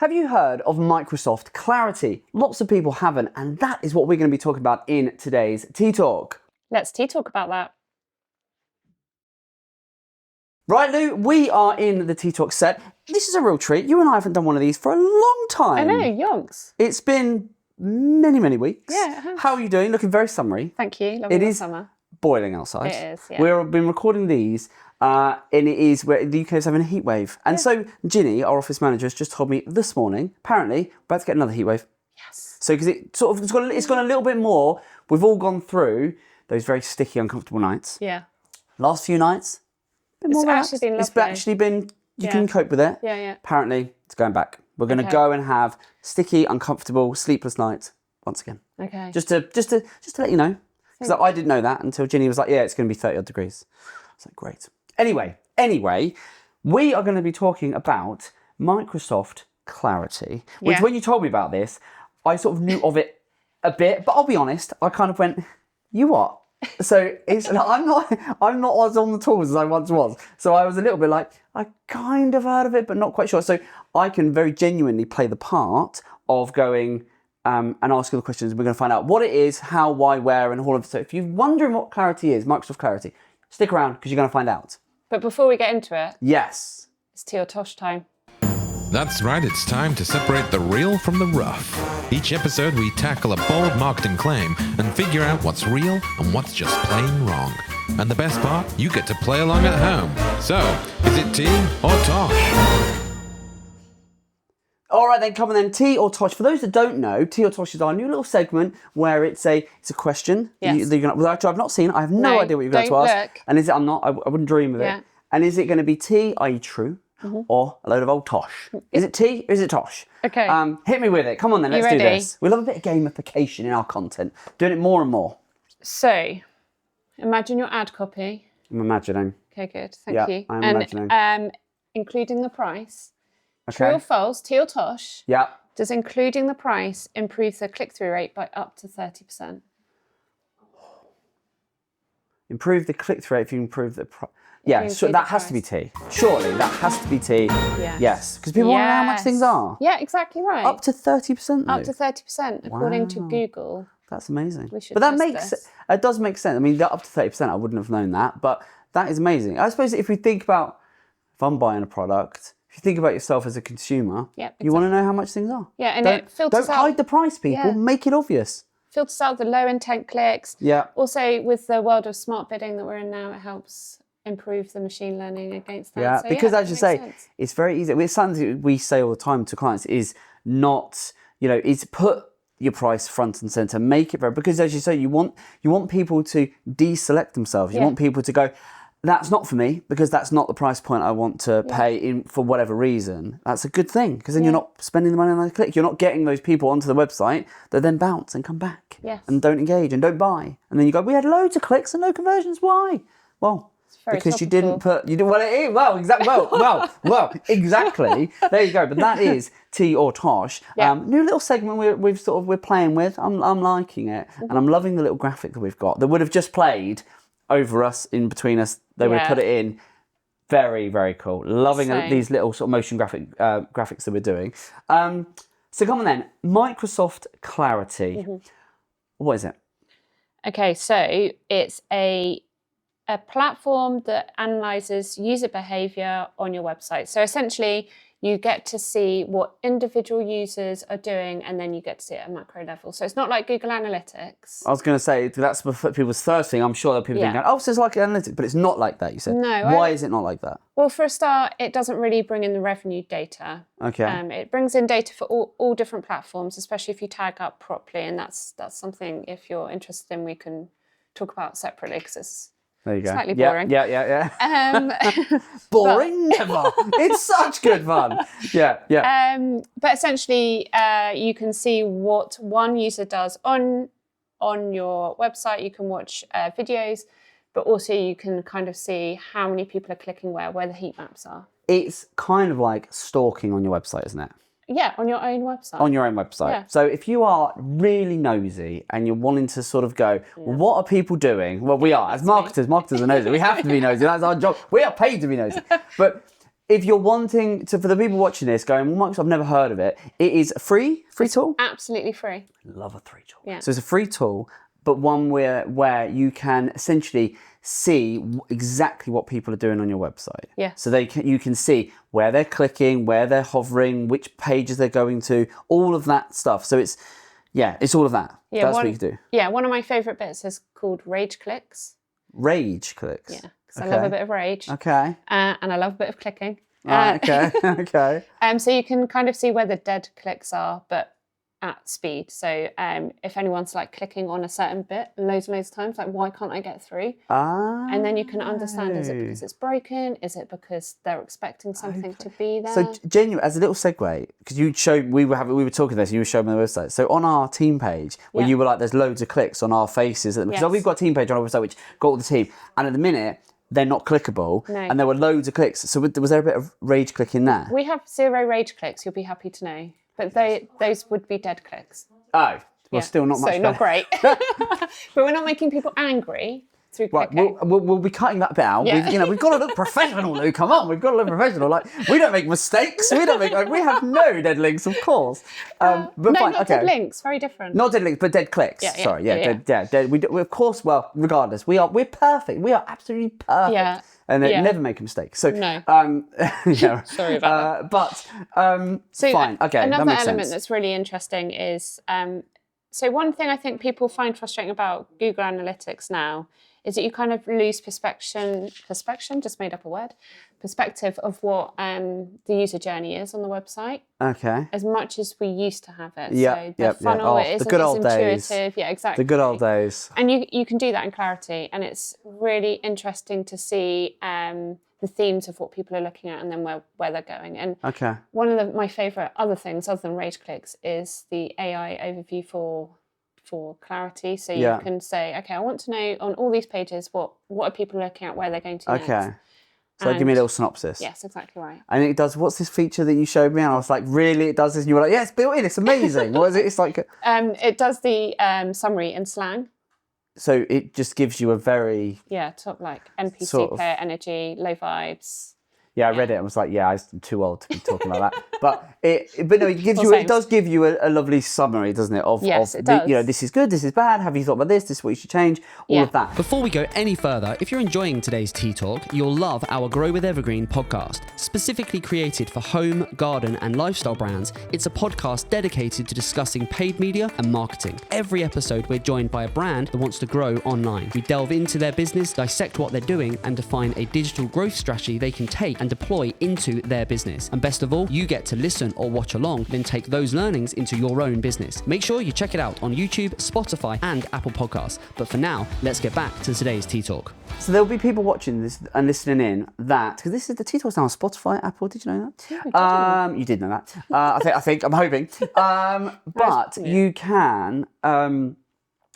Have you heard of Microsoft Clarity? Lots of people haven't, and that is what we're going to be talking about in today's Tea Talk. Let's tea talk about that. Right, Lou, we are in the Tea Talk set. This is a real treat. You and I haven't done one of these for a long time. I know, yonks. It's been many, many weeks. Yeah, it has. How are you doing? Looking very summery. Thank you. Lovely It is summer. boiling outside. It is, yeah. We've been recording these, and it is where the UK is having a heat wave. And so Ginny, our office manager, has just told me this morning, apparently, we're about to get another heat wave. Yes. So because it's gone a little bit more. We've all gone through those very sticky, uncomfortable nights. Yeah. Last few nights, a bit more relaxed. Actually been It's lovely. actually been, you can cope with it. Yeah, yeah. Apparently, it's going back. We're going to go and have sticky, uncomfortable, sleepless nights once again. Okay. Just to let you know. Because I didn't know that until Ginny was like, yeah, it's going to be 30 odd degrees. I was like, great. Anyway, we are going to be talking about Microsoft Clarity, which when you told me about this, I sort of knew of it a bit, but I'll be honest, I kind of went, you what? So I'm not as on the tools as I once was. So I was a little bit like, I kind of heard of it, but not quite sure. So I can very genuinely play the part of going and asking the questions. We're going to find out what it is, how, why, where, and all of it. So if you're wondering what Clarity is, Microsoft Clarity, stick around because you're going to find out. But before we get into it, Yes. it's tea or tosh time. That's right, it's time to separate the real from the rough. Each episode we tackle a bold marketing claim and figure out what's real and what's just plain wrong. And the best part, you get to play along at home. So, is it tea or tosh? All right, then, come on then, tea or tosh. For those that don't know, tea or tosh is our new little segment where it's a question. Yes. Which I've not seen. I have no idea what you're going to don't ask. look. And is it? I'm not. I wouldn't dream of Yeah. it. And is it going to be tea, i.e. true, or a load of old tosh? Is it tea or is it tosh? Okay. Hit me with it. Come on then, let's do ready? this. We love a bit of gamification in our content. Doing it more and more. So, imagine your ad copy. I'm imagining. Okay, good. Thank you. I'm and, imagining. Including the price. Okay. True or false, tea or tosh, Yeah. does including the price improve the click-through rate by up to 30%? Improve the click-through rate if you improve the price. Yeah, so include that the has to be price. tea. Surely, that has to be tea. Yes. Yes. Because people want to know how much things are. Yeah, exactly right. Up to 30%. Up to 30%, according to Wow. Google. That's amazing. We should But that test makes this. it does make sense. I mean, up to 30%, I wouldn't have known that, but that is amazing. I suppose if we think about if I'm buying a product, if you think about yourself as a consumer, Yep, you want to know how much things are. Yeah, and don't, it filters don't out. hide the price, people. Yeah. Make it obvious. Filters out the low intent clicks. Yeah. Also, with the world of smart bidding that we're in now, it helps improve the machine learning against that. Yeah, So, because that as you makes say, sense. it's very easy. It's something that we say all the time to clients is not, is put your price front and center, make it very, because as you say, you want people to deselect themselves. You want people to go, that's not for me because that's not the price point I want to pay in for whatever reason. That's a good thing because then you're not spending the money on that click. You're not getting those people onto the website that then bounce and come back and don't engage and don't buy. And then you go, we had loads of clicks and no conversions. Why? Well, very because you topical. didn't put, you did well, it is, well, exactly, well, exactly. There you go. But that is tea or tosh. Yeah. New little segment we're playing with. I'm liking it, and I'm loving the little graphic that we've got that would have just played over us in between us. They would have put it in. Very, very cool. Loving Same. these little sort of motion graphics that we're doing. So come on then, Microsoft Clarity. What is it? Okay, so it's a platform that analyzes user behavior on your website. So essentially, you get to see what individual users are doing, and then you get to see it at a macro level. So it's not like Google Analytics. I was going to say, that's people's first thing. I'm sure that people think, oh, so it's like analytics, but it's not like that, you said. No. Why is it not like that? Well, for a start, it doesn't really bring in the revenue data. Okay. It brings in data for all different platforms, especially if you tag up properly. And that's something, if you're interested in, we can talk about separately because it's There you go. slightly boring. Yeah. Boring? Never. It's such good fun. Yeah. But essentially, you can see what one user does on your website. You can watch videos, but also you can kind of see how many people are clicking where the heat maps are. It's kind of like stalking on your website, isn't it? Yeah, on your own website. On your own website. Yeah. So if you are really nosy and you're wanting to sort of go, well, what are people doing? Well, we are. As marketers are nosy. We have to be nosy. That's our job. We are paid to be nosy. But if you're wanting to, for the people watching this going, well, Microsoft, I've never heard of it. It is a free tool. Absolutely free. Love a free tool. Yeah. So it's a free tool, but one where you can essentially see exactly what people are doing on your website. Yeah. So you can see where they're clicking, where they're hovering, which pages they're going to, all of that stuff. So it's all of that. Yeah, That's what you can do. Yeah, one of my favourite bits is called rage clicks. Rage clicks. Yeah, because I love a bit of rage. Okay. And I love a bit of clicking. Okay. Okay. So you can kind of see where the dead clicks are, but at speed. So if anyone's like clicking on a certain bit loads of times, like why can't I get through? And then you can understand, is it because it's broken? Is it because they're expecting something to be there? So genuine, as a little segue, because you showed, we were talking this, you were showing me the website. So on our team page, where you were like, there's loads of clicks on our faces, because we've got a team page on our website which got all the team, and at the minute they're not clickable, and there were loads of clicks. So was there a bit of rage click in there? We have 0 rage clicks, you'll be happy to know. But those would be dead clicks. Oh, well, still not much. So not great. But we're not making people angry through clicking. Right, we'll be cutting that bit out. Yeah. We've got to look professional, Lou. Come on, we've got to look professional. Like, we don't make mistakes. We have no dead links, of course. But no, fine, not dead links. Very different. Not dead links, but dead clicks. Yeah, Sorry, yeah. We of course. Well, regardless, we're perfect. We are absolutely perfect. Yeah. And never make a mistake. So, No. Sorry about that. But so fine. Okay, another that makes element sense. that's really interesting is so one thing I think people find frustrating about Google Analytics now is that you kind of lose perspective, just made up a word, perspective of what the user journey is on the website. Okay. As much as we used to have it. Yeah, so the funnel, it isn't as intuitive. Yeah, exactly. The good old days. And you can do that in Clarity, and it's really interesting to see the themes of what people are looking at and then where they're going. And one of my favourite other things, other than rage clicks, is the AI overview for Clarity. So you can say, okay, I want to know on all these pages what are people looking at, where they're going to next. Okay. So give me a little synopsis. Yes, exactly right. And it does, what's this feature that you showed me? And I was like, really? It does this? And you were like, yeah, it's built in. It's amazing. What is it? It's like... It does the summary in slang. So it just gives you a very... Yeah, top like NPC, sort of, player energy, low vibes. Yeah, I read it and was like, yeah, I'm too old to be talking about that. But no, it gives it does give you a lovely summary, doesn't it? Yes, it does. This is good, this is bad. Have you thought about this? This is what you should change. All of that. Before we go any further, if you're enjoying today's Tea Talk, you'll love our Grow with Evergreen podcast. Specifically created for home, garden, and lifestyle brands, it's a podcast dedicated to discussing paid media and marketing. Every episode, we're joined by a brand that wants to grow online. We delve into their business, dissect what they're doing, and define a digital growth strategy they can take and deploy into their business. And best of all, you get to listen or watch along, then take those learnings into your own business. Make sure you check it out on YouTube, Spotify, and Apple Podcasts. But for now, let's get back to today's Tea Talk. So there'll be people watching this and listening in because this is the Tea Talk's now on Spotify, Apple. Did you know that? Yeah, you did know that. I think, I'm hoping. But you can,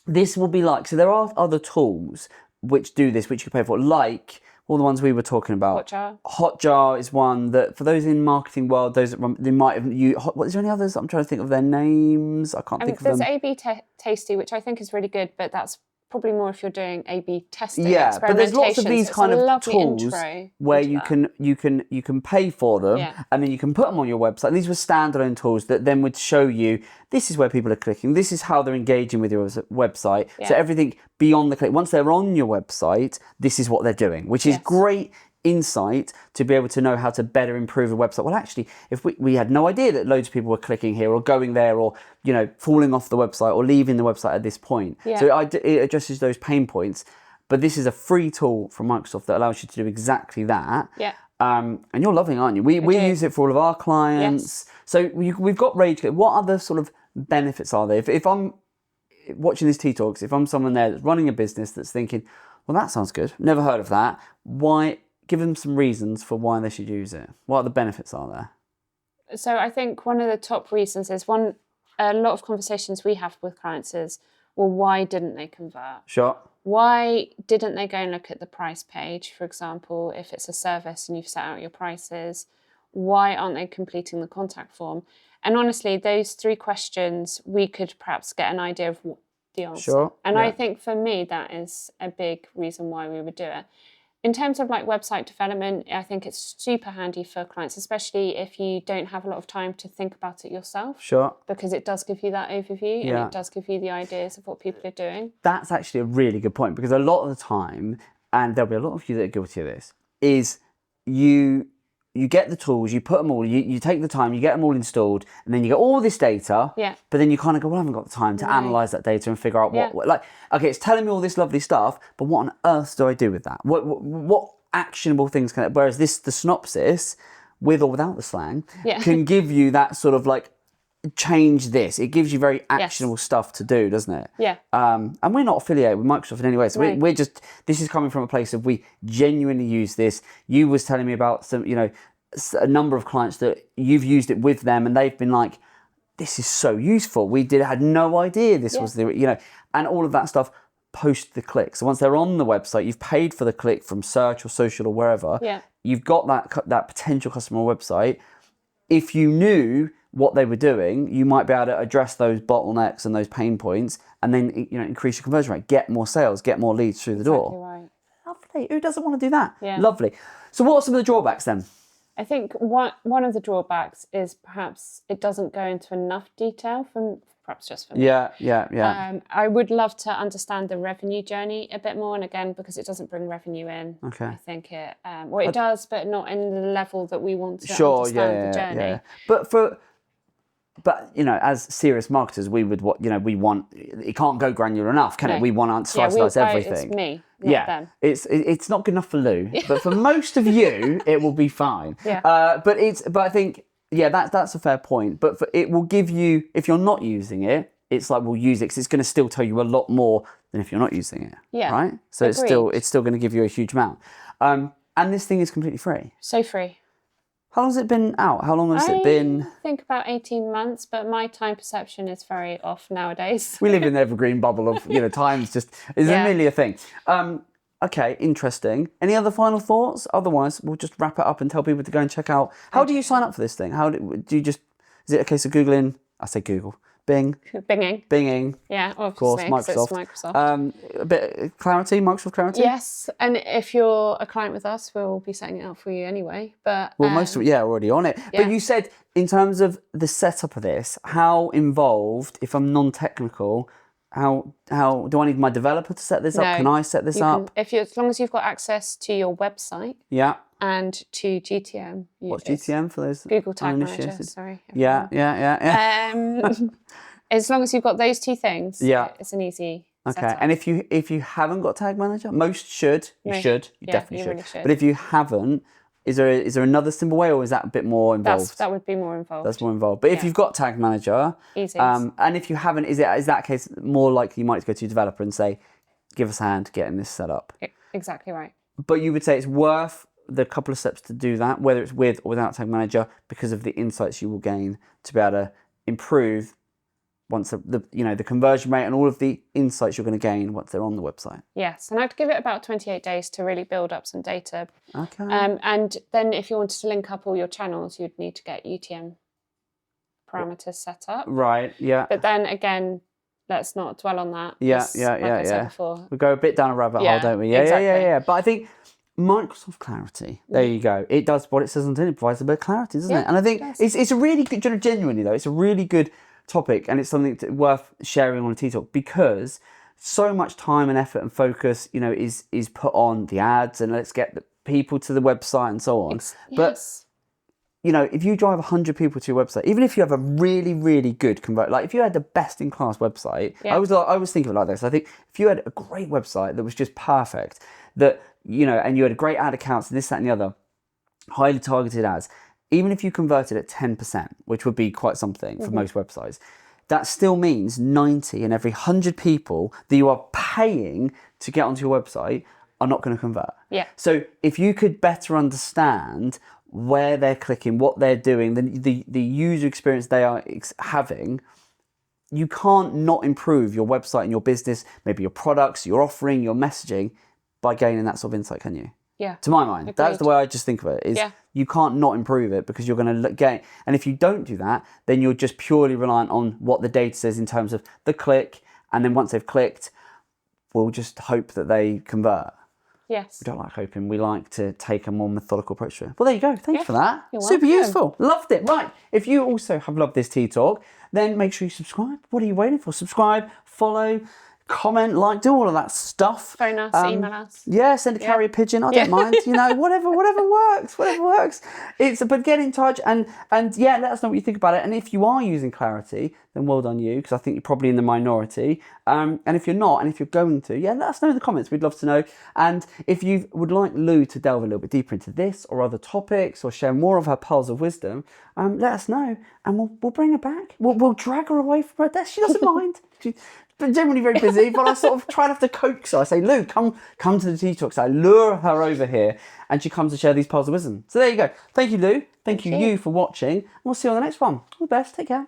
this will be like, so there are other tools which do this, which you can pay for, like all the ones we were talking about. Hotjar. Hotjar is one that, for those in marketing world, those that run, they might have used. Is there any others? I'm trying to think of their names. I can't think of them. There's A/B Tasty, which I think is really good, but that's probably more if you're doing A/B testing. Yeah, but there's lots of these kind of tools where you can can pay for them, and then you can put them on your website. And these were standalone tools that then would show you this is where people are clicking, this is how they're engaging with your website. So everything beyond the click, once they're on your website, this is what they're doing, which is great insight to be able to know how to better improve a website. Well, actually, if we had no idea that loads of people were clicking here or going there or, falling off the website or leaving the website at this point. So it addresses those pain points. But this is a free tool from Microsoft that allows you to do exactly that. Yeah. And you're loving it, aren't you? We use it for all of our clients. Yes. So we've got Rage. What other sort of benefits are there? If I'm watching this Tea Talks, if I'm someone there that's running a business that's thinking, well, that sounds good, never heard of that, why? Give them some reasons for why they should use it. What other benefits are there? So I think one of the top reasons is a lot of conversations we have with clients is, well, why didn't they convert? Sure. Why didn't they go and look at the price page, for example, if it's a service and you've set out your prices? Why aren't they completing the contact form? And honestly, those 3 questions, we could perhaps get an idea of the answer. Sure. And I think for me, that is a big reason why we would do it. in terms of like website development, I think it's super handy for clients, especially if you don't have a lot of time to think about it yourself. Sure. Because it does give you that overview and it does give you the ideas of what people are doing. That's actually a really good point, because a lot of the time, and there'll be a lot of you that are guilty of this, is you get the tools, you put them all, you take the time, you get them all installed, and then you get all this data, but then you kind of go, well, I haven't got the time to analyse that data and figure out what, like, okay, it's telling me all this lovely stuff, but what on earth do I do with that? What actionable things can, whereas the synopsis, with or without the slang, can give you that sort of like, change this. It gives you very actionable stuff to do, doesn't it? Yeah. And we're not affiliated with Microsoft in any way, so we're just, this is coming from a place of we genuinely use this. You was telling me about some, you know, a number of clients that you've used it with them and they've been like, this is so useful. We had no idea this was the, you know, and all of that stuff post the click. So once they're on the website, you've paid for the click from search or social or wherever. You've got that potential customer website. If you knew what they were doing, you might be able to address those bottlenecks and those pain points, and then, you know, increase your conversion rate, get more sales, get more leads through the door. Right. Lovely. Who doesn't want to do that? Lovely. So what are some of the drawbacks then? I think one of the drawbacks is perhaps it doesn't go into enough detail perhaps just for me. Yeah. I would love to understand the revenue journey a bit more, and again, because it doesn't bring revenue in, I think it it does, but not in the level that we want to understand the journey. But you know, as serious marketers, we would we want, it can't go granular enough, can it? We want to slice everything. It's me, not them. It's not good enough for Lou, but for most of you, it will be fine. But I think that's a fair point. But it will give you, if you're not using it, it's like, we'll use it because it's going to still tell you a lot more than if you're not using it. Right. So agreed. it's still going to give you a huge amount. And this thing is completely free. So free. How long has it been out? How long has it been? I think about 18 months, but my time perception is very off nowadays. We live in the evergreen bubble of, you know, time's just, is merely a thing. Okay, interesting. Any other final thoughts? Otherwise, we'll just wrap it up and tell people to go and check out. How do you sign up for this thing? Do you just, is it a case of Googling? I say Google. Binging. Yeah, obviously. Of course, Microsoft. It's Microsoft. A bit of Clarity, Microsoft Clarity? Yes, and if you're a client with us, we'll be setting it up for you anyway. But well, most of it, already on it. But you said, in terms of the setup of this, how involved, if I'm non-technical, how do I need my developer to set this up? Can I set this up? As long as you've got access to your website. And to GTM. What's GTM for those? Google Tag Manager, sorry. As long as you've got those two things, it's an easy setup. And if you haven't got Tag Manager, most should. You definitely should. Really should. But if you haven't, is there another simple way, or is that a bit more involved? That would be more involved. That's more involved. But if you've got Tag Manager, easy. And if you haven't, is that case more likely you might go to your developer and say, give us a hand getting this set up? Exactly right. But you would say it's worth the couple of steps to do that, whether it's with or without Tag Manager, because of the insights you will gain to be able to improve once the conversion rate and all of the insights you're going to gain once they're on the website. Yes, and I'd give it about 28 days to really build up some data. Okay. And then if you wanted to link up all your channels, you'd need to get UTM parameters set up. Right. Yeah. But then again, let's not dwell on that. Yeah. I said before. We go a bit down a rabbit hole, don't we? Yeah. But I think Microsoft Clarity, there you go. It does what it says on the tin. It provides a bit of clarity, doesn't it? And I think it's a really good, genuinely though, it's a really good topic, and it's something worth sharing on a T-Talk, because so much time and effort and focus, you know, is put on the ads and let's get the people to the website and so on. But you know, if you drive 100 people to your website, even if you have a really, really good like if you had the best in class website, I was thinking of it like this. I think if you had a great website that was just perfect, that, you know, and you had great ad accounts and this, that, and the other, highly targeted ads, even if you converted at 10%, which would be quite something for most websites, that still means 90 in every 100 people that you are paying to get onto your website are not going to convert. So if you could better understand where they're clicking, what they're doing, the user experience they are having, you can't not improve your website and your business, maybe your products, your offering, your messaging, by gaining that sort of insight, can you? To my mind, that's the way I just think of it, is you can't not improve it, because you're going to gain. And if you don't do that, then you're just purely reliant on what the data says in terms of the click, and then once they've clicked, we'll just hope that they convert. Yes. We don't like hoping. We like to take a more methodical approach to it. Well, there you go. Thanks for that. You're Super welcome. useful. Loved it. Right. If you also have loved this Tea Talk, then make sure you subscribe. What are you waiting for? Subscribe, follow, comment, like, do all of that stuff. Phone us, email us. Yeah, send a carrier pigeon. I don't mind. You know, whatever works. But get in touch and yeah, let us know what you think about it. And if you are using Clarity, then well done you, because I think you're probably in the minority. And if you're not, and if you're going to, yeah, let us know in the comments. We'd love to know. And if you would like Lou to delve a little bit deeper into this or other topics, or share more of her pearls of wisdom, let us know, and we'll bring her back. We'll drag her away from her desk. She doesn't mind. She's generally very busy, but I sort of try to coax her. I say, Lou, come to the Tea Talk. So I lure her over here, and she comes to share these pearls of wisdom. So there you go. Thank you, Lou. Thank you for watching. And we'll see you on the next one. All the best. Take care.